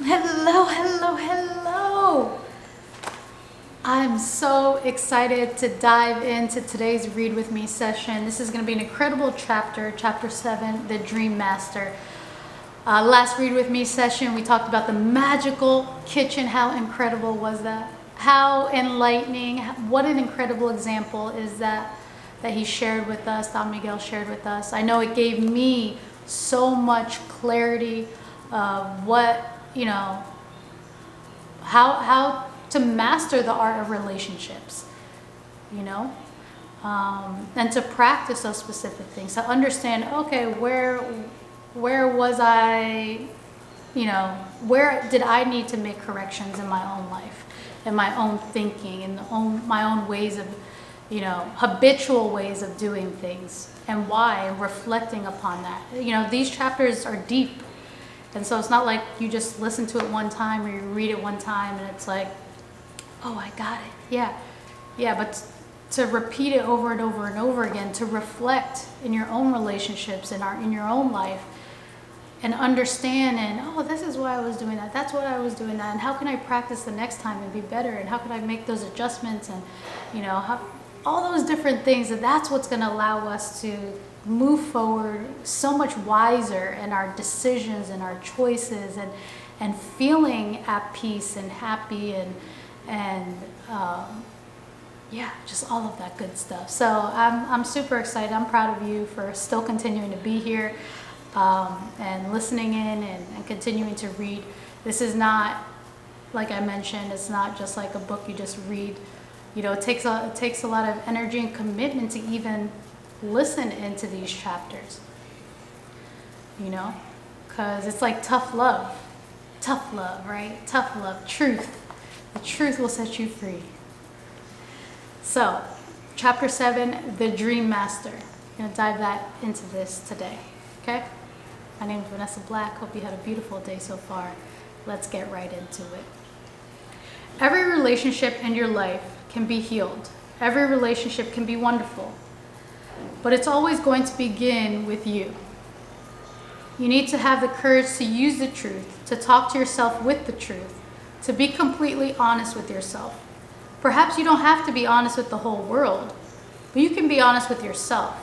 Hello, hello, hello. I'm so excited to dive into today's Read With Me session. This is going to be an incredible chapter, Chapter 7, The Dream Master. Last Read With Me session, we talked about the magical kitchen. How incredible was that? How enlightening, what an incredible example is that he shared with us, Don Miguel shared with us. I know it gave me so much clarity of what, how to master the art of relationships, and to practice those specific things, to understand, okay, where was I, where did I need to make corrections in my own life, in my own thinking, in my own ways of, habitual ways of doing things, and why, and reflecting upon that. These chapters are deep. And so it's not like you just listen to it one time or you read it one time and it's like, oh, I got it. Yeah, but to repeat it over and over and over again, to reflect in your own relationships and in your own life and understand, and oh, this is why I was doing that. That's why I was doing that. And how can I practice the next time and be better? And how can I make those adjustments? And, all those different things. And that's what's going to allow us to move forward so much wiser in our decisions and our choices, and feeling at peace and happy and just all of that good stuff. So I'm super excited. I'm proud of you for still continuing to be here and listening in and continuing to read. This is not, like I mentioned, it's not just like a book you just read. It takes a lot of energy and commitment to even listen into these chapters, because it's like tough love, right? Tough love, truth. The truth will set you free. So, Chapter 7, The Dream Master. I'm going to dive into this today, okay? My name is Vanessa Black. Hope you had a beautiful day so far. Let's get right into it. Every relationship in your life can be healed. Every relationship can be wonderful. But it's always going to begin with you. You need to have the courage to use the truth, to talk to yourself with the truth, to be completely honest with yourself. Perhaps you don't have to be honest with the whole world, but you can be honest with yourself.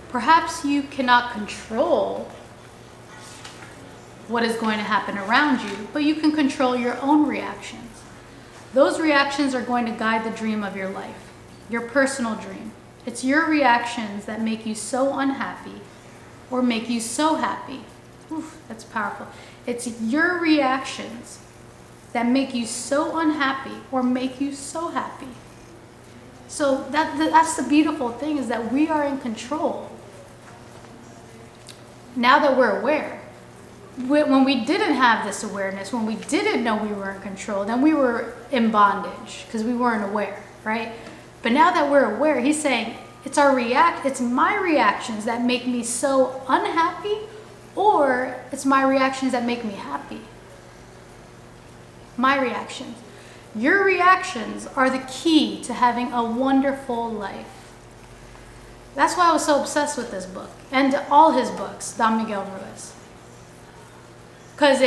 Perhaps you cannot control what is going to happen around you, but you can control your own reactions. Those reactions are going to guide the dream of your life, your personal dream. It's your reactions that make you so unhappy or make you so happy. Oof, that's powerful. It's your reactions that make you so unhappy or make you so happy. So that's the beautiful thing, is that we are in control. Now that we're aware. When we didn't have this awareness, when we didn't know we were in control, then we were in bondage because we weren't aware, right? But now that we're aware, he's saying it's my reactions that make me so unhappy, or it's my reactions that make me happy. My reactions. Your reactions are the key to having a wonderful life. That's why I was so obsessed with this book and all his books, Don Miguel Ruiz. Because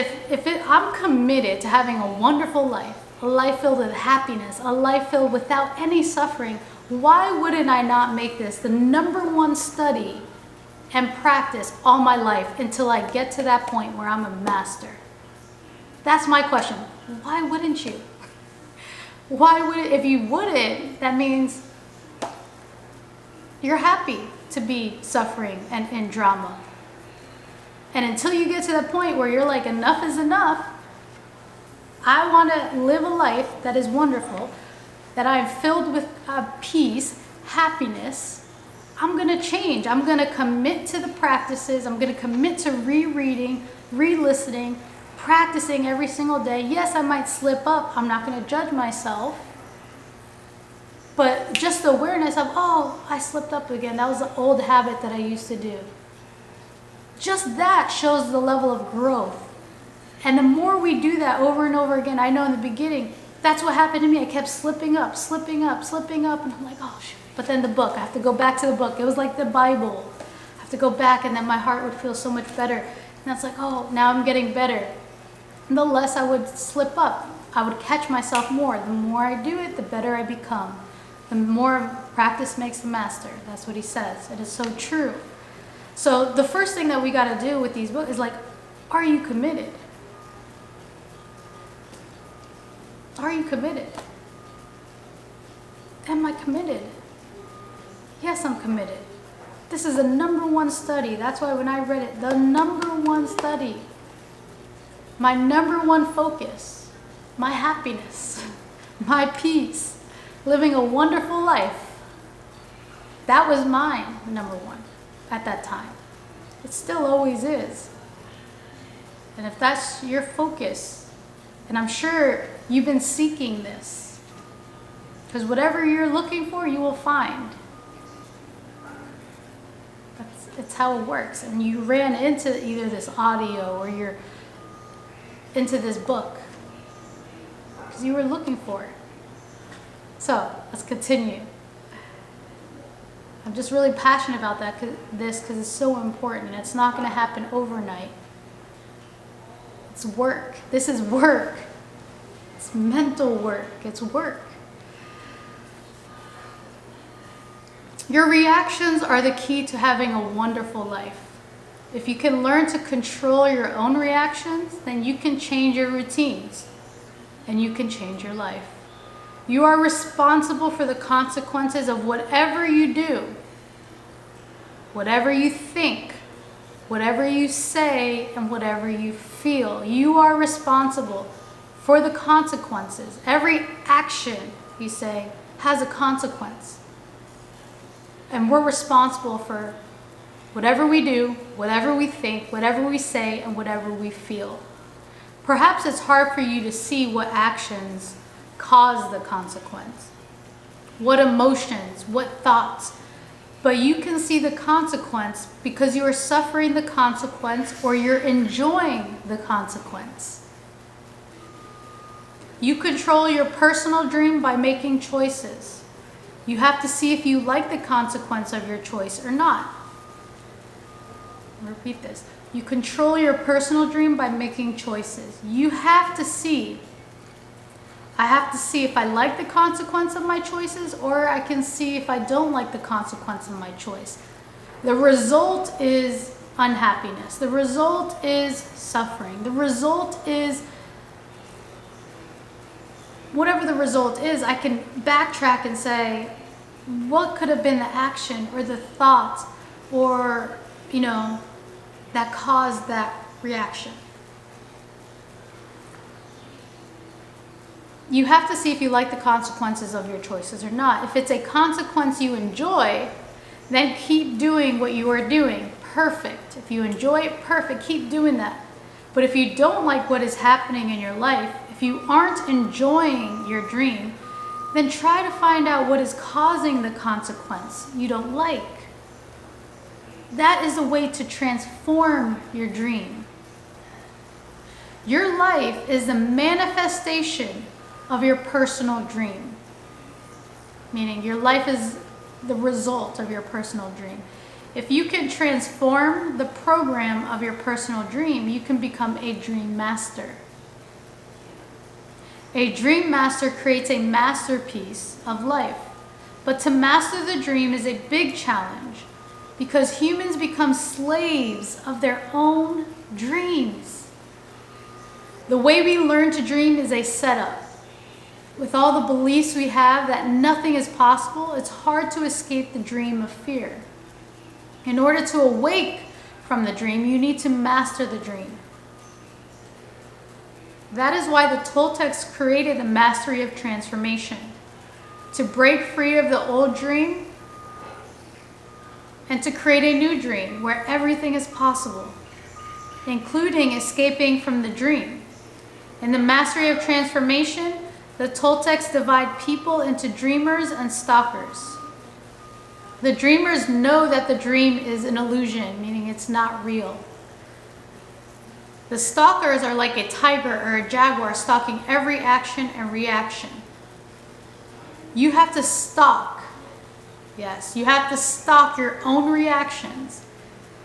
I'm committed to having a wonderful life, a life filled with happiness, a life filled without any suffering, why wouldn't I not make this the #1 study and practice all my life until I get to that point where I'm a master? That's my question. Why wouldn't you? If you wouldn't, that means you're happy to be suffering and in drama. And until you get to the point where you're like, enough is enough, I want to live a life that is wonderful, that I'm filled with peace, happiness. I'm going to change. I'm going to commit to the practices. I'm going to commit to rereading, re-listening, practicing every single day. Yes, I might slip up. I'm not going to judge myself. But just the awareness of, oh, I slipped up again. That was an old habit that I used to do. Just that shows the level of growth. And the more we do that over and over again, I know in the beginning, that's what happened to me. I kept slipping up. And I'm like, oh, shoot. But then the book, I have to go back to the book. It was like the Bible. I have to go back, and then my heart would feel so much better. And that's like, oh, now I'm getting better. the less I would slip up. I would catch myself more. The more I do it, the better I become. The more practice makes the master. That's what he says. It is so true. So the first thing that we got to do with these books is like, are you committed? Are you committed? Am I committed? Yes, I'm committed. This is the #1 study. That's why when I read it, the #1 study, my #1 focus, my happiness, my peace, living a wonderful life. That was mine, #1 at that time. It still always is. And if that's your focus, and I'm sure you've been seeking this, because whatever you're looking for, you will find. It's how it works. And you ran into either this audio or you're into this book because you were looking for it. So let's continue. I'm just really passionate about this because it's so important, and it's not going to happen overnight. It's work. This is work. It's mental work. It's work. Your reactions are the key to having a wonderful life. If you can learn to control your own reactions, then you can change your routines and you can change your life. You are responsible for the consequences of whatever you do, whatever you think, whatever you say, and whatever you feel. You are responsible for the consequences. Every action you say has a consequence. And we're responsible for whatever we do, whatever we think, whatever we say, and whatever we feel. Perhaps it's hard for you to see what actions cause the consequence, what emotions, what thoughts, but you can see the consequence because you are suffering the consequence or you're enjoying the consequence. You control your personal dream by making choices. You have to see if you like the consequence of your choice or not. I'll repeat this. You control your personal dream by making choices. You have to see. I have to see if I like the consequence of my choices, or I can see if I don't like the consequence of my choice. The result is unhappiness. The result is suffering. The result is whatever the result is, I can backtrack and say, what could have been the action or the thought or, that caused that reaction? You have to see if you like the consequences of your choices or not. If it's a consequence you enjoy, then keep doing what you are doing. Perfect. If you enjoy it, perfect. Keep doing that. But if you don't like what is happening in your life, if you aren't enjoying your dream, then try to find out what is causing the consequence you don't like. That is a way to transform your dream. Your life is the manifestation of your personal dream. Meaning your life is the result of your personal dream. If you can transform the program of your personal dream, you can become a dream master. A dream master creates a masterpiece of life. But to master the dream is a big challenge because humans become slaves of their own dreams. The way we learn to dream is a setup. With all the beliefs we have that nothing is possible, it's hard to escape the dream of fear. In order to awake from the dream, you need to master the dream. That is why the Toltecs created the mastery of transformation, to break free of the old dream and to create a new dream where everything is possible, including escaping from the dream. In the mastery of transformation, the Toltecs divide people into dreamers and stalkers. The dreamers know that the dream is an illusion, meaning it's not real. The stalkers are like a tiger or a jaguar stalking every action and reaction. You have to stalk. Yes, you have to stalk your own reactions.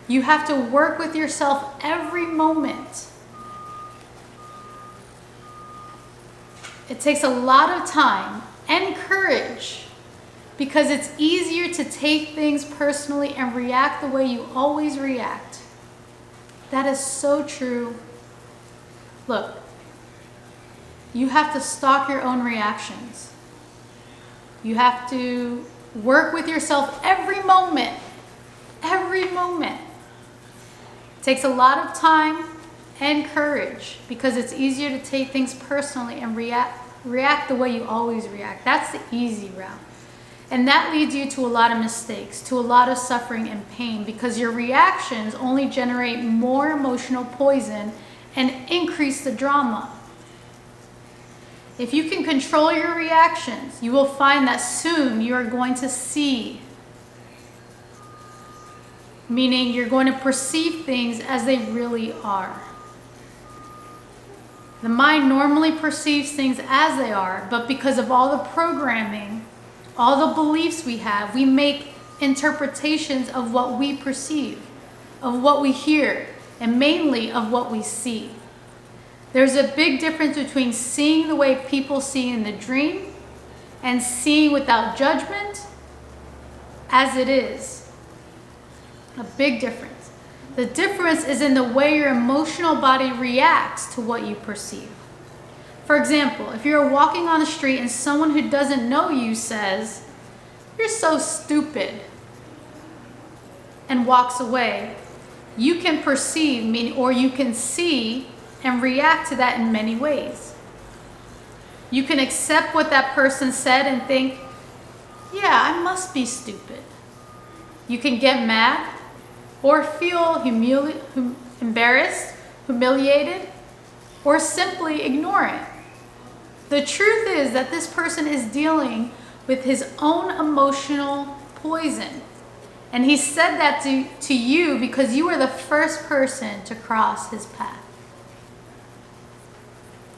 You have to work with yourself every moment. It takes a lot of time and courage because it's easier to take things personally and react the way you always react. That is so true. Look, you have to stalk your own reactions. You have to work with yourself every moment. Every moment. It takes a lot of time and courage because it's easier to take things personally and react the way you always react. That's the easy route. And that leads you to a lot of mistakes, to a lot of suffering and pain because your reactions only generate more emotional poison and increase the drama. If you can control your reactions, you will find that soon you are going to see, meaning you're going to perceive things as they really are. The mind normally perceives things as they are, but because of all the programming, all the beliefs we have, we make interpretations of what we perceive, of what we hear, and mainly of what we see. There's a big difference between seeing the way people see in the dream and seeing without judgment as it is. A big difference. The difference is in the way your emotional body reacts to what you perceive. For example, if you're walking on the street and someone who doesn't know you says, "You're so stupid," and walks away, you can perceive, or you can see and react to that in many ways. You can accept what that person said and think, "Yeah, I must be stupid." You can get mad or feel embarrassed, humiliated, or simply ignore it. The truth is that this person is dealing with his own emotional poison. And he said that to you because you were the first person to cross his path.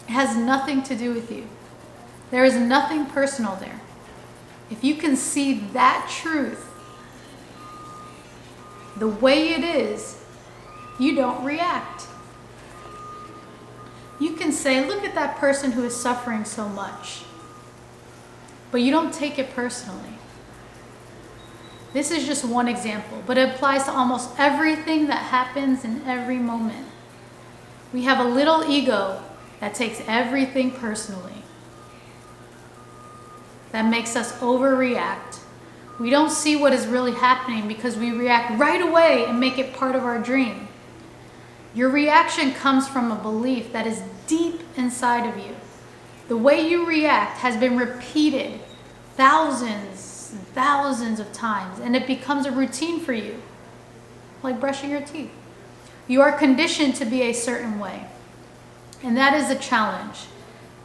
It has nothing to do with you. There is nothing personal there. If you can see that truth the way it is, you don't react. You can say, "Look at that person who is suffering so much," but you don't take it personally. This is just one example, but it applies to almost everything that happens in every moment. We have a little ego that takes everything personally. That makes us overreact. We don't see what is really happening because we react right away and make it part of our dream. Your reaction comes from a belief that is deep inside of you. The way you react has been repeated thousands and thousands of times, and it becomes a routine for you, like brushing your teeth. You are conditioned to be a certain way, and that is a challenge.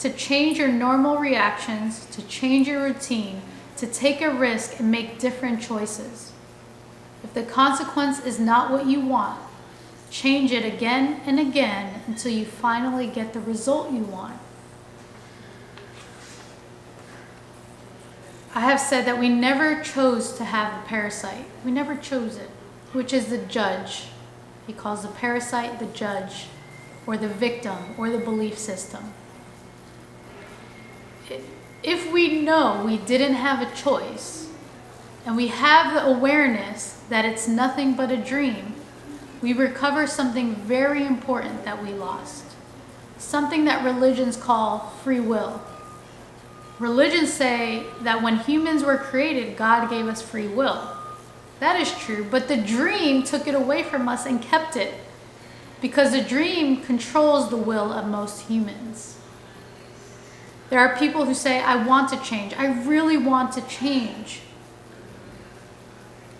To change your normal reactions, to change your routine, to take a risk and make different choices. If the consequence is not what you want, change it again and again until you finally get the result you want. I have said that we never chose to have the parasite. We never chose it, which is the judge. He calls the parasite the judge, or the victim, or the belief system. If we know we didn't have a choice, and we have the awareness that it's nothing but a dream, we recover something very important that we lost. Something that religions call free will. Religions say that when humans were created, God gave us free will. That is true, but the dream took it away from us and kept it, because the dream controls the will of most humans. There are people who say, "I want to change. I really want to change.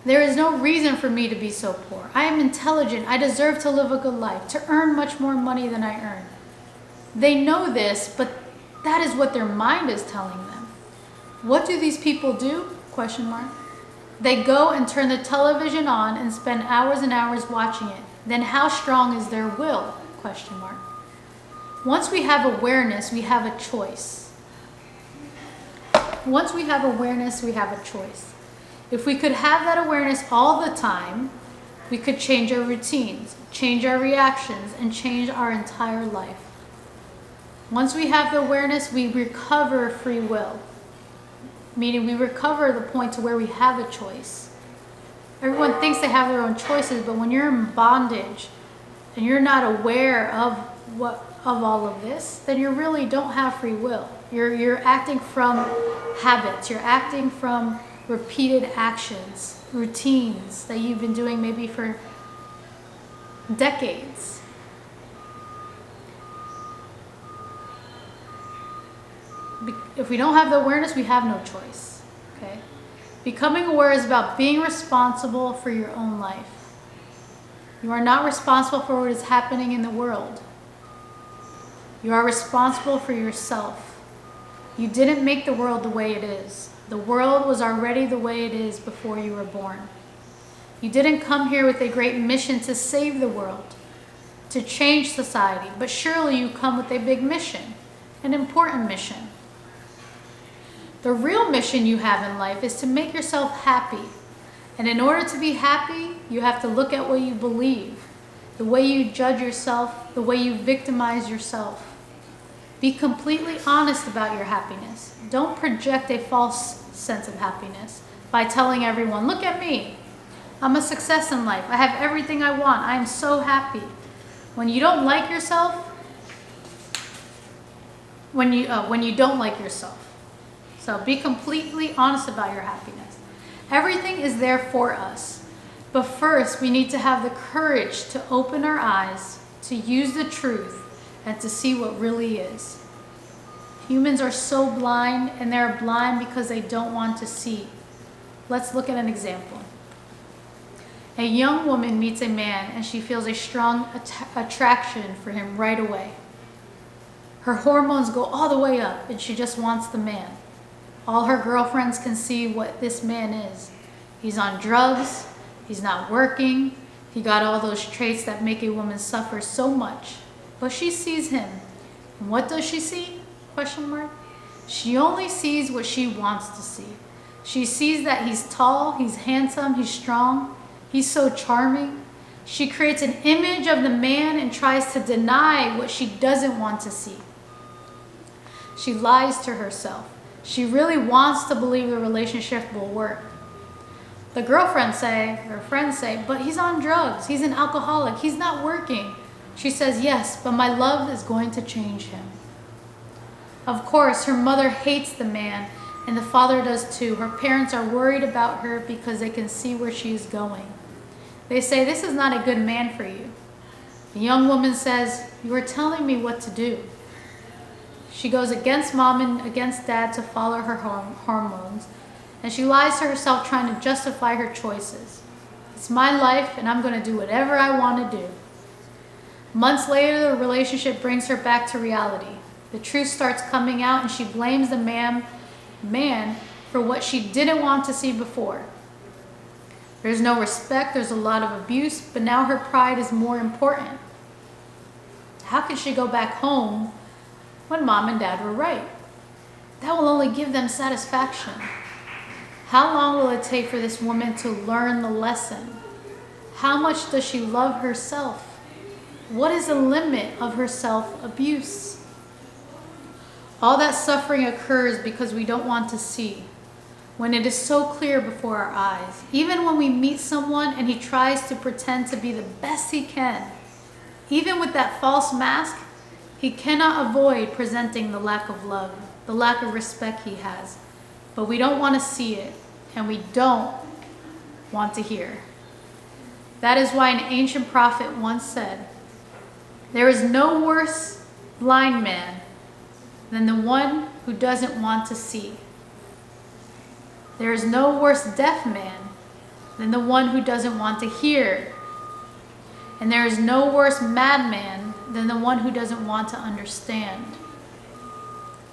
There is no reason for me to be so poor. I am intelligent. I deserve to live a good life, to earn much more money than I earn." They know this, but that is what their mind is telling them. What do these people do? Question mark. They go and turn the television on and spend hours and hours watching it. Then how strong is their will? Question mark. Once we have awareness, we have a choice. Once we have awareness, we have a choice. If we could have that awareness all the time, we could change our routines, change our reactions, and change our entire life. Once we have the awareness, we recover free will. Meaning we recover the point to where we have a choice. Everyone thinks they have their own choices, but when you're in bondage and you're not aware of all of this, then you really don't have free will. You're acting from habits. You're acting from repeated actions, routines that you've been doing maybe for decades. If we don't have the awareness, we have no choice. Okay? Becoming aware is about being responsible for your own life. You are not responsible for what is happening in the world. You are responsible for yourself. You didn't make the world the way it is. The world was already the way it is before you were born. You didn't come here with a great mission to save the world, to change society, but surely you come with a big mission, an important mission. The real mission you have in life is to make yourself happy. And in order to be happy, you have to look at what you believe, the way you judge yourself, the way you victimize yourself. Be completely honest about your happiness. Don't project a false sense of happiness by telling everyone, look at me. I'm a success in life. I have everything I want. I am so happy. When you don't like yourself, when you don't like yourself. So be completely honest about your happiness. Everything is there for us. But first, we need to have the courage to open our eyes, to use the truth, and to see what really is. Humans are so blind, and they're blind because they don't want to see. Let's look at an example. A young woman meets a man, and she feels a strong attraction for him right away. Her hormones go all the way up, and she just wants the man. All her girlfriends can see what this man is. He's on drugs, he's not working, he got all those traits that make a woman suffer so much. But she sees him. And what does she see? Question mark. She only sees what she wants to see. She sees that he's tall, he's handsome, he's strong, he's so charming. She creates an image of the man and tries to deny what she doesn't want to see. She lies to herself. She really wants to believe the relationship will work. The girlfriends say, her friends say, but he's on drugs, he's an alcoholic, he's not working. She says, yes, but my love is going to change him. Of course, her mother hates the man, and the father does too. Her parents are worried about her because they can see where she is going. They say, this is not a good man for you. The young woman says, you are telling me what to do. She goes against mom and against dad to follow her hormones, and she lies to herself trying to justify her choices. It's my life, and I'm going to do whatever I want to do. Months later, the relationship brings her back to reality. The truth starts coming out, and she blames the man for what she didn't want to see before. There's no respect, there's a lot of abuse, but now her pride is more important. How can she go back home when mom and dad were right? That will only give them satisfaction. How long will it take for this woman to learn the lesson? How much does she love herself? What is the limit of her self-abuse? All that suffering occurs because we don't want to see, when it is so clear before our eyes. Even when we meet someone and he tries to pretend to be the best he can, even with that false mask, he cannot avoid presenting the lack of love, the lack of respect he has. But we don't want to see it, and we don't want to hear. That is why an ancient prophet once said, there is no worse blind man than the one who doesn't want to see. There is no worse deaf man than the one who doesn't want to hear. And there is no worse madman than the one who doesn't want to understand.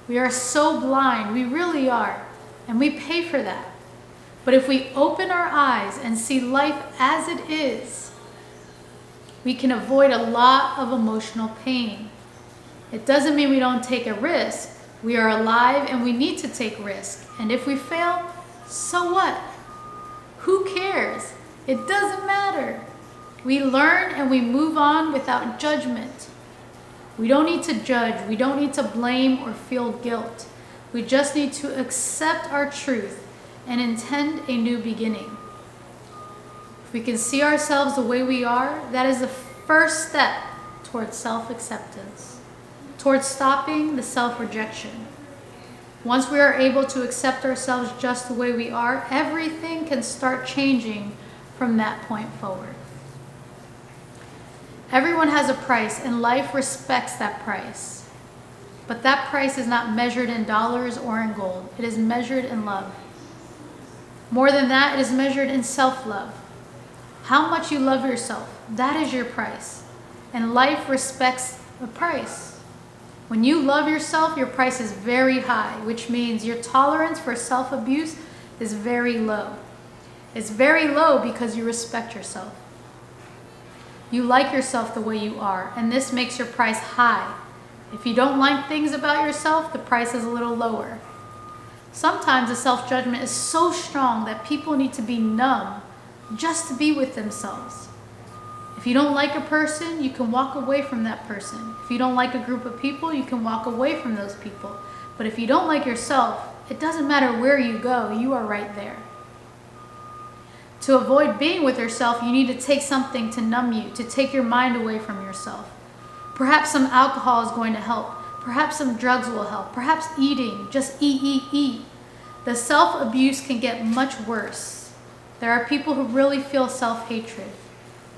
We are so blind, we really are, and we pay for that. But if we open our eyes and see life as it is, we can avoid a lot of emotional pain. It doesn't mean we don't take a risk. We are alive and we need to take risk. And if we fail, so what? Who cares? It doesn't matter. We learn and we move on without judgment. We don't need to judge. We don't need to blame or feel guilt. We just need to accept our truth and intend a new beginning. If we can see ourselves the way we are, that is the first step towards self-acceptance, towards stopping the self-rejection. Once we are able to accept ourselves just the way we are, everything can start changing from that point forward. Everyone has a price, and life respects that price. But that price is not measured in dollars or in gold. It is measured in love. More than that, it is measured in self-love. How much you love yourself, that is your price. And life respects the price. When you love yourself, your price is very high, which means your tolerance for self-abuse is very low. It's very low because you respect yourself. You like yourself the way you are, and this makes your price high. If you don't like things about yourself, the price is a little lower. Sometimes the self-judgment is so strong that people need to be numb just to be with themselves. If you don't like a person, you can walk away from that person. If you don't like a group of people, you can walk away from those people. But if you don't like yourself, it doesn't matter where you go, you are right there. To avoid being with yourself, you need to take something to numb you, to take your mind away from yourself. Perhaps some alcohol is going to help. Perhaps some drugs will help. Perhaps eating, just eat. The self-abuse can get much worse. There are people who really feel self-hatred.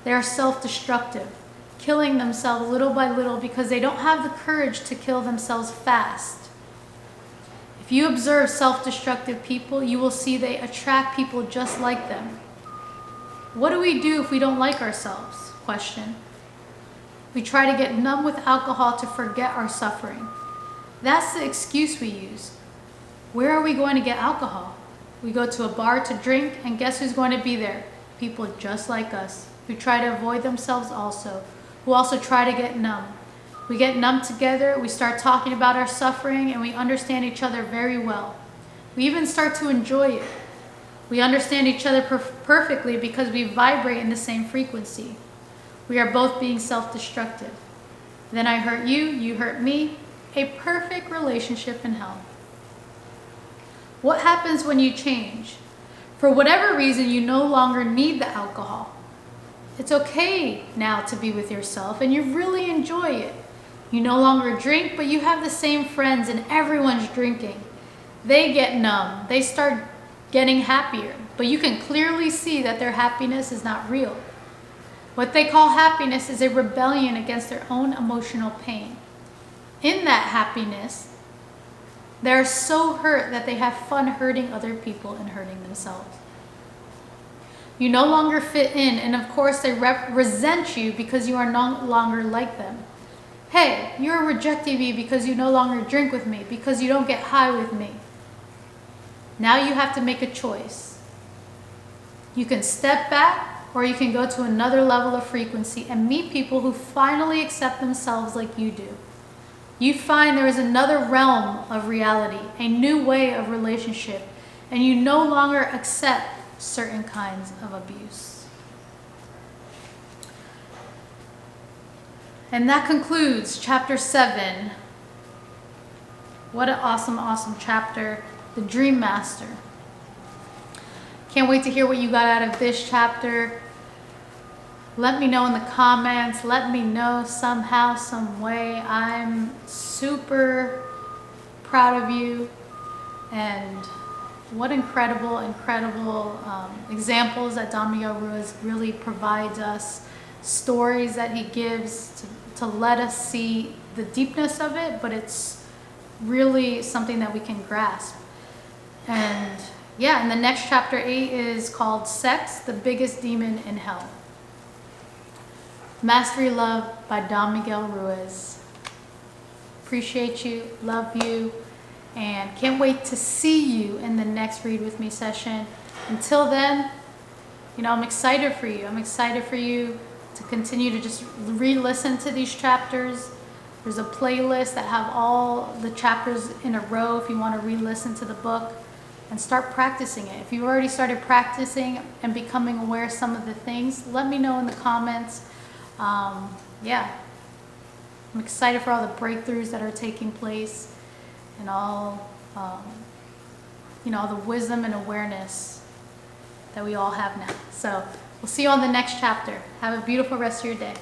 They are self-destructive, killing themselves little by little because they don't have the courage to kill themselves fast. If you observe self-destructive people, you will see they attract people just like them. What do we do if we don't like ourselves? Question. We try to get numb with alcohol to forget our suffering. That's the excuse we use. Where are we going to get alcohol? We go to a bar to drink, and guess who's going to be there? People just like us, who try to avoid themselves also, who also try to get numb. We get numb together, we start talking about our suffering, and we understand each other very well. We even start to enjoy it. We understand each other perfectly because we vibrate in the same frequency. We are both being self-destructive. Then I hurt you, you hurt me. A perfect relationship in hell. What happens when you change? For whatever reason, you no longer need the alcohol. It's okay now to be with yourself, and you really enjoy it. You no longer drink, but you have the same friends, and everyone's drinking. They get numb. They start getting happier, but you can clearly see that their happiness is not real. What they call happiness is a rebellion against their own emotional pain. In that happiness, they're so hurt that they have fun hurting other people and hurting themselves. You no longer fit in, and of course they resent you because you are no longer like them. Hey, you're rejecting me because you no longer drink with me, because you don't get high with me. Now you have to make a choice. You can step back, or you can go to another level of frequency and meet people who finally accept themselves like you do. You find there is another realm of reality, a new way of relationship, and you no longer accept certain kinds of abuse. And that concludes chapter 7. What an awesome, awesome chapter. The Dream Master. Can't wait to hear what you got out of this chapter. Let me know in the comments. Let me know somehow, some way. I'm super proud of you. And what incredible examples that Don Miguel Ruiz really provides us. Stories that he gives to let us see the deepness of it, but it's really something that we can grasp. And yeah, and the next chapter 8 is called Sex, the Biggest Demon in Hell. Mastery Love by Don Miguel Ruiz. Appreciate you, love you, and can't wait to see you in the next Read With Me session. Until then, I'm excited for you. I'm excited for you to continue to just re-listen to these chapters. There's a playlist that have all the chapters in a row if you want to re-listen to the book. And start practicing it. If you've already started practicing and becoming aware of some of the things, let me know in the comments. Yeah. I'm excited for all the breakthroughs that are taking place and all, all the wisdom and awareness that we all have now. So we'll see you on the next chapter. Have a beautiful rest of your day.